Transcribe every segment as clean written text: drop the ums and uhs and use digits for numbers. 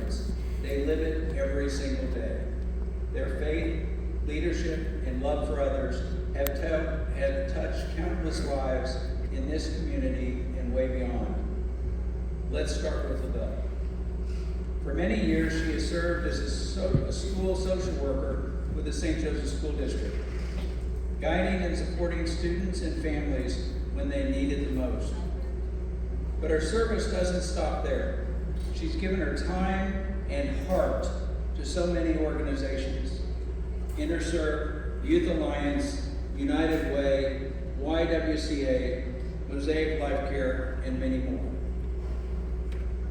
difference. They live it every single day. Their faith, leadership, and love for others have touched countless lives in this community and way beyond. Let's start with LaVell. For many years, she has served as a school social worker with the St. Joseph School District, guiding and supporting students and families when they need it the most. But her service doesn't stop there. She's given her time and heart to so many organizations: InterServe, Youth Alliance, United Way, YWCA, Mosaic Life Care, and many more.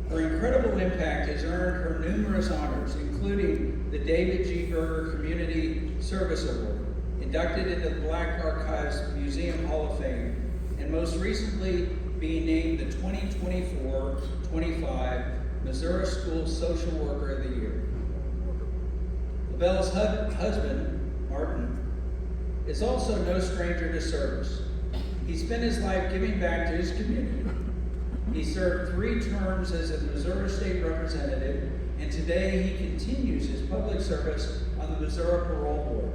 Her incredible impact has earned her numerous honors, including the David G. Berger Community Service Award, inducted into the Black Archives Museum Hall of Fame, and most recently being named the 2024-25 Missouri School Social Worker of the Year. LaVell's husband, Martin, is also no stranger to service. He spent his life giving back to his community. He served 3 terms as a Missouri State Representative, and today he continues his public service on the Missouri Parole Board,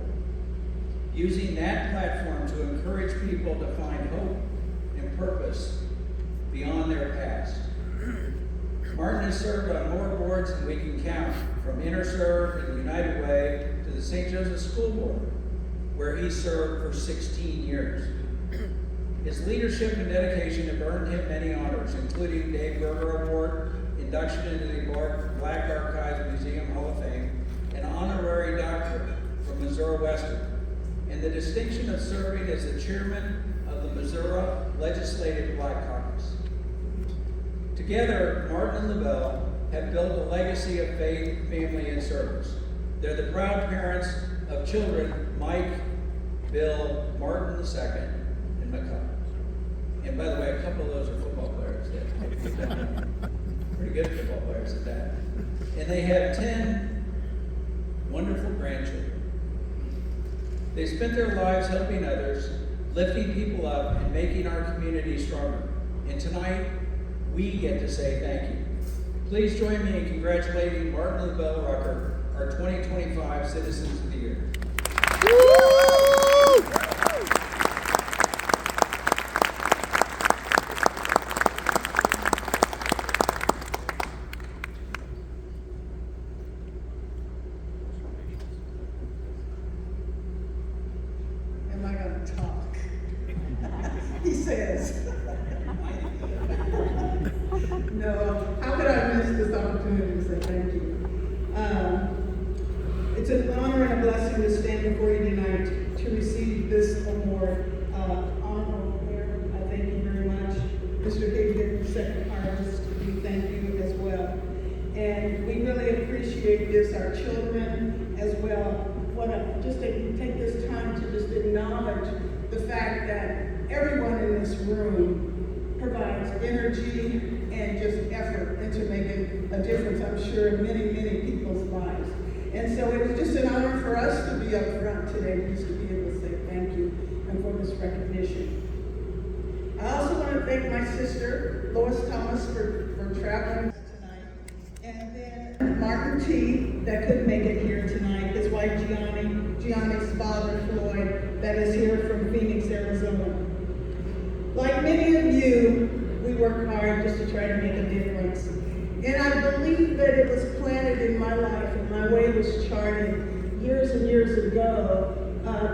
using that platform to encourage people to find hope and purpose beyond their past. Martin has served on more boards than we can count, from InterServe and United Way to the St. Joseph School Board, where he served for 16 years. His leadership and dedication have earned him many honors, including the Dave Berger Award, induction into the Black Archives Museum Hall of Fame, an honorary doctorate from Missouri Western, and the distinction of serving as the chairman of the Missouri Legislative Black Caucus. Together, Martin and LaVell have built a legacy of faith, family, and service. They're the proud parents of children Mike, Bill, Martin II, and McCall. And by the way, a couple of those are football players. Pretty good football players at that. And they have 10 wonderful grandchildren. They spent their lives helping others, lifting people up, and making our community stronger. And tonight, we get to say thank you. Please join me in congratulating Martin and LaVell Rucker, our 2025 Citizens of the Year. Am I going to talk? He says. No, how could I miss this opportunity to say thank you? It's an honor and a blessing to stand before you tonight to receive this award. Honorable Mayor, I thank you very much. Mr. Hayden, Second Harvest, we thank you as well. And we really appreciate this, our children as well. Want to just take this time to just acknowledge the fact that everyone in this room provides energy and just effort into making a difference, I'm sure, in many, many people's lives. And so it was just an honor for us to be up front today, just to be able to say thank you and for this recognition. I also want to thank my sister, Lois Thomas, for traveling tonight. And then Martin T, that couldn't make it here tonight, his wife Gianni's father, Floyd, that is here from Phoenix, Arizona. Like many of you, we work hard just to try to make a difference. And I believe that it was planted in my life, and my way was charted years and years ago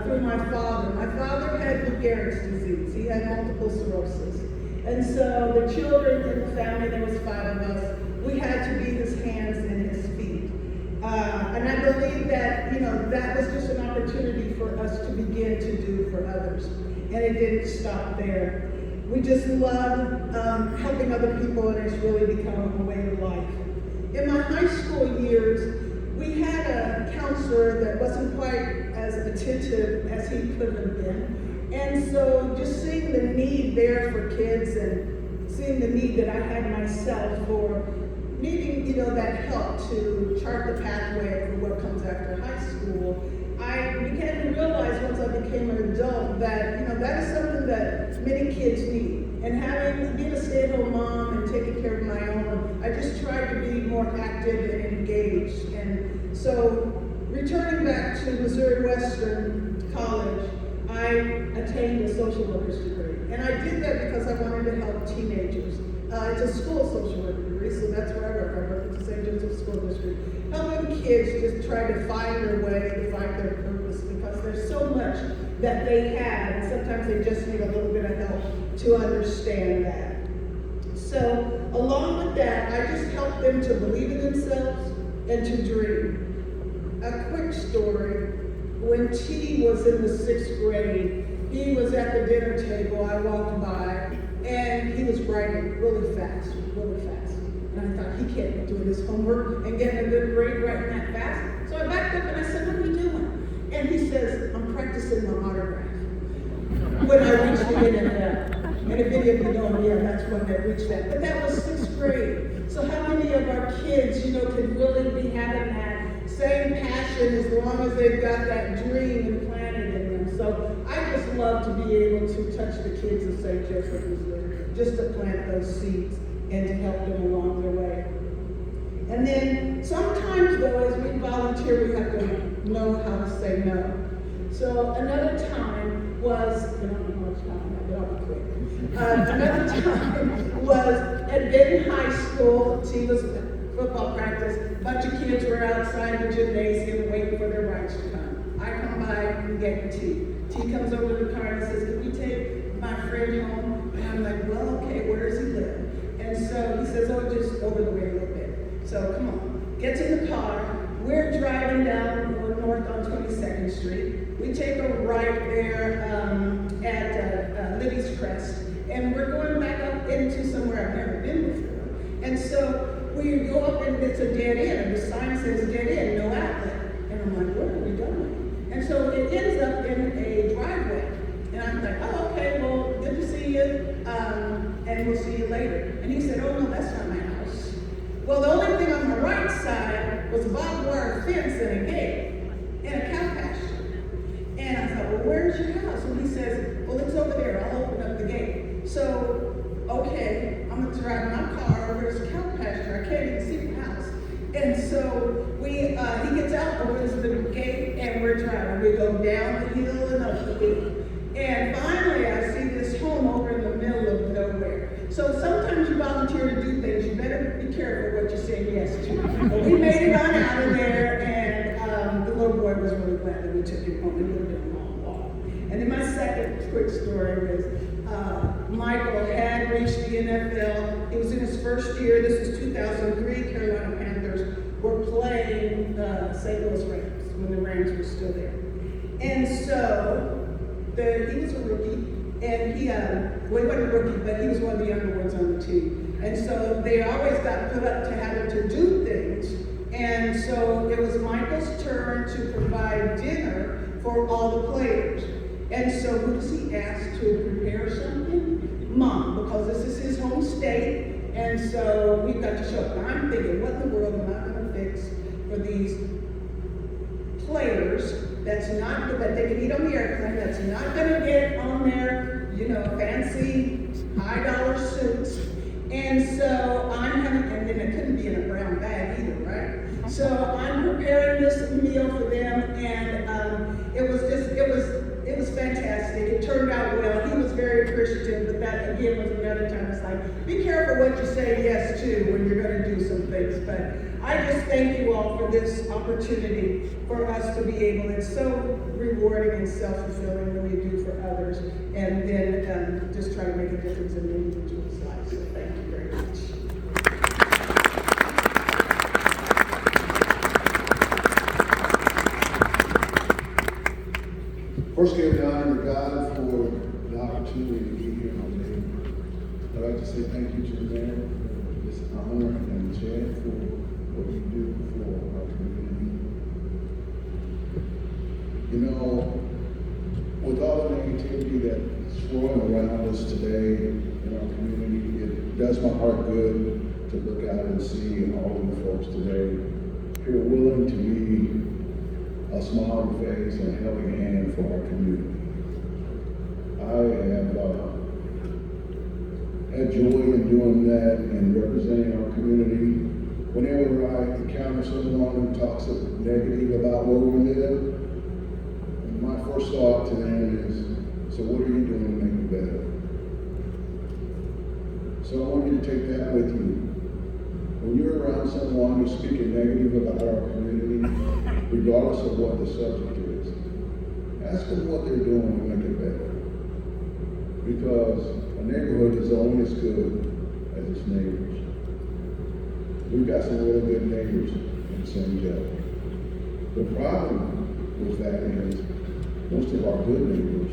through my father. My father had Lou Gehrig's disease. He had multiple sclerosis. And so the children in the family, there was 5 of us, we had to be his hands and his feet. And I believe that, that was just an opportunity for us to begin to do for others. And it didn't stop there. We just love helping other people, and it's really become a way of life. In my high school years, we had a counselor that wasn't quite as attentive as he could have been. And so just seeing the need there for kids and seeing the need that I had myself for needing, that help to chart the pathway for what comes after high school, I began to realize once I became an adult that, that is something that many kids need. And being a stay-at-home mom and taking care of my own I just tried to be more active and engaged. And so, returning back to Missouri Western College, I attained a social worker's degree. And I did that because I wanted to help teenagers. It's a school social work degree, so that's where I work. I work at the St. Joseph School District, helping kids just try to find their way, to find their purpose, because there's so much that they have, and sometimes they just need a little bit of help to understand that. So, along with that, I just help them to believe in themselves and to dream. A quick story. When T was in the 6th grade, he was at the dinner table. I walked by, and he was writing really fast, really fast. And I thought, he can't be doing his homework and getting a good grade writing that fast. So I backed up and I said, what are you doing? And he says, I'm practicing my autograph. When I reached the NFL. And if any of you don't, yeah, that's when I reached that. But that was 6th grade. So how many of our kids, can really be having that same passion as long as they've got that dream implanted in them? So I just love to be able to touch the kids of St. Joseph, Missouri, just to plant those seeds and to help them along their way. And then sometimes, though, as we volunteer, we have to know how to say no. So another time was, I don't know how much time, but I'll be quick. Another time was at Benton High School. T was football practice. A bunch of kids were outside the gymnasium waiting for their rides to come. I come by and get T. T comes over to the car and says, can we take my friend home? And I'm like, well, okay, where does he live? And so he says, oh, just over the way a little bit. So come on, gets in the car. We're driving down north on 22nd Street. We take a right there at Libby's Crest, and we're going back up into somewhere I've never been before. And so we go up, and it's a dead end. The sign says dead end, no outlet. And I'm like, where are we going? And so it ends up in a driveway. And I'm like, oh, okay, well, good to see you, and we'll see you later. And he said, oh, no, that's not my house. Well, the only thing on the right side was a barbed wire fence and a gate and a cow pasture. And I thought, well, where's your house? And he says, well, it's over there. I'll open up the gate. So, okay, I'm going to drive my car over to the cow pasture. I can't even see the house. And so he gets out, opens the gate, and we're driving. We go down the hill and up the hill. And finally, I see this home over in the middle of nowhere. So sometimes you volunteer to do things, you better be careful what you say yes to. But we made it on out of there, and the little boy was really glad that we took him home. It would have been a long walk. And then my second quick story was Michael had reached the NFL. It was in his first year. This was 2003. Carolina Panthers were playing St. Louis Rams when the Rams were still there. And so he was a rookie, and he wasn't a rookie, but he was one of the younger ones on the team. And so they always got put up to having to do things. And so it was Michael's turn to provide dinner for all the players. And so who does he ask to prepare something? Mom, because this is his home state. And so we've got to show up. And I'm thinking, what in the world am I going to fix for these players that they can eat on the airplane, that's not going to get on their, fancy high dollar suits. And so I'm having, and then it couldn't be in a brown bag either, right? So I'm preparing this meal for them, and it was fantastic. It turned out well. He was very appreciative, but that again was another time. It's like, be careful what you say yes to when you're going to do some things. But I just thank you all for this opportunity for us to be able. It's so rewarding and self-fulfilling when we do for others, and then just try to make a difference in the individual's life. So thank you very much. First, give honor to God for the opportunity to be here today. I'd like to say thank you to the mayor for this honor and Chad for what you do for our community. With all the negativity that's swirling around us today in our community, it does my heart good to look out and see all of the folks today who are willing to be a smiling face and a helping hand for our community. I have have joy in doing that and representing our community. Whenever I encounter someone who talks negative about where we live, my first thought to them is, so what are you doing to make it better? So I want you to take that with you. When you're around someone who's speaking negative about our community, regardless of what the subject is, ask them what they're doing to make it better. Because a neighborhood is only as good as its neighbors. We've got some really good neighbors in San Joe. The problem with that is most of our good neighbors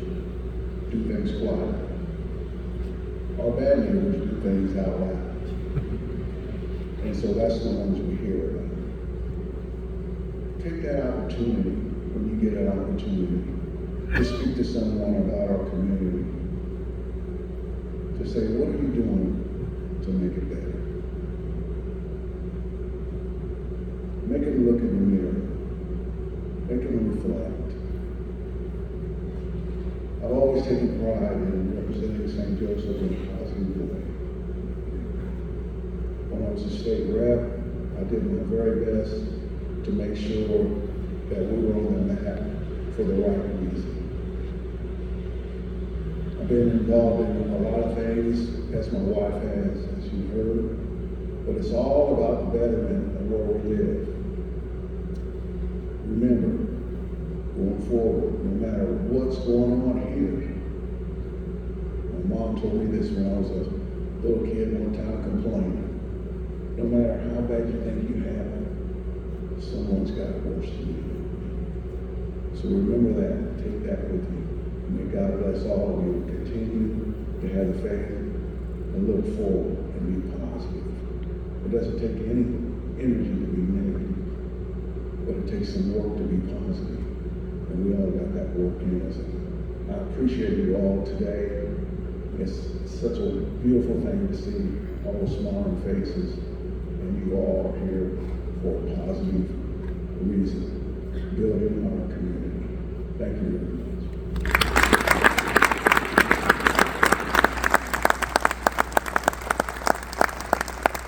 do things quietly. Our bad neighbors do things out loud. And so that's the ones we hear about. Take that opportunity when you get an opportunity to speak to someone about our community. To say, what are you doing to make it better? Make them look in the mirror. Make them reflect. I've always taken pride in representing St. Joseph in a positive way. When I was a state rep, I did my very best to make sure that we were on the map for the right reason. I've been involved in a lot of things, as my wife has, as you heard, but it's all about the betterment of where we live. Remember, going forward, no matter what's going on here, my mom told me this when I was a little kid one time complaining. No matter how bad you think you have it, someone's got it worse than you. So remember that, take that with you. May God bless all of you. Continue to have the faith and look forward and be positive. It doesn't take any energy to be negative, but it takes some work to be positive. And we all got that work in us. I appreciate you all today. It's such a beautiful thing to see all the smiling faces, and you all are here for a positive reason, building our community. Thank you very much.